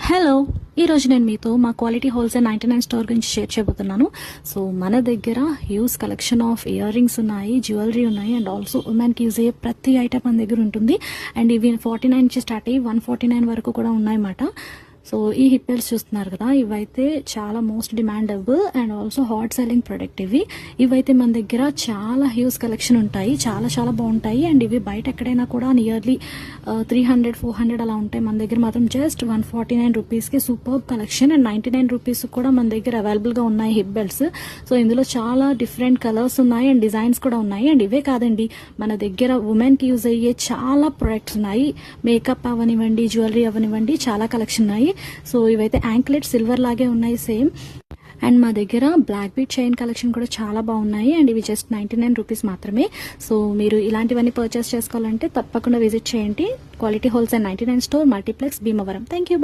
Hello, ఈరోజు నేను మీతో మా క్వాలిటీ హోల్సేల్ 99 స్టోర్ గురించి షేర్ చేయబోతున్నాను. సో మన దగ్గర huge collection of ear rings ఉన్నాయి, జ్యువెలరీ ఉన్నాయి, అండ్ ఆల్సో ఉమెన్కి యూజ్ అయ్యే ప్రతి ఐటమ్ మన దగ్గర ఉంటుంది. అండ్ ఇవి 49 నుంచి స్టార్ట్ అయ్యి 149 వరకు కూడా ఉన్నాయన్నమాట. సో ఈ హిప్ బెల్ట్స్ చూస్తున్నారు కదా, ఇవైతే చాలా most demandable and also hot selling product. ఇవైతే మన దగ్గర చాలా హ్యూజ్ కలెక్షన్ ఉంటాయి, చాలా చాలా బాగుంటాయి. అండ్ ఇవి బయట ఎక్కడైనా కూడా నియర్లీ 300-400 అలా ఉంటాయి. మన దగ్గర మాత్రం జస్ట్ 149 రూపీస్కి సూపర్ కలెక్షన్. అండ్ 99 రూపీస్ కూడా మన దగ్గర అవైలబుల్గా ఉన్నాయి హిప్ బెల్ట్స్. సో ఇందులో చాలా డిఫరెంట్ కలర్స్ ఉన్నాయి అండ్ డిజైన్స్ కూడా ఉన్నాయి. అండ్ ఇవే కాదండి, మన దగ్గర ఉమెన్కి యూజ్ అయ్యే చాలా ప్రొడక్ట్స్ ఉన్నాయి. మేకప్ అవనివ్వండి, జ్యువెలరీ అవనివ్వండి, చాలా కలెక్షన్ ఉన్నాయి. సో ఇవైతే యాంక్లెట్ సిల్వర్ లాగే ఉన్నాయి సేమ్. అండ్ మా దగ్గర బ్లాక్ బీట్ చైన్ కలెక్షన్ కూడా చాలా బాగున్నాయి. అండ్ ఇవి జస్ట్ 99 రూపీస్ మాత్రమే. సో మీరు ఇలాంటివన్నీ పర్చేస్ చేసుకోవాలంటే తప్పకుండా విజిట్ చేయండి quality wholesale 99 store, multiplex, Bhimavaram. Thank you.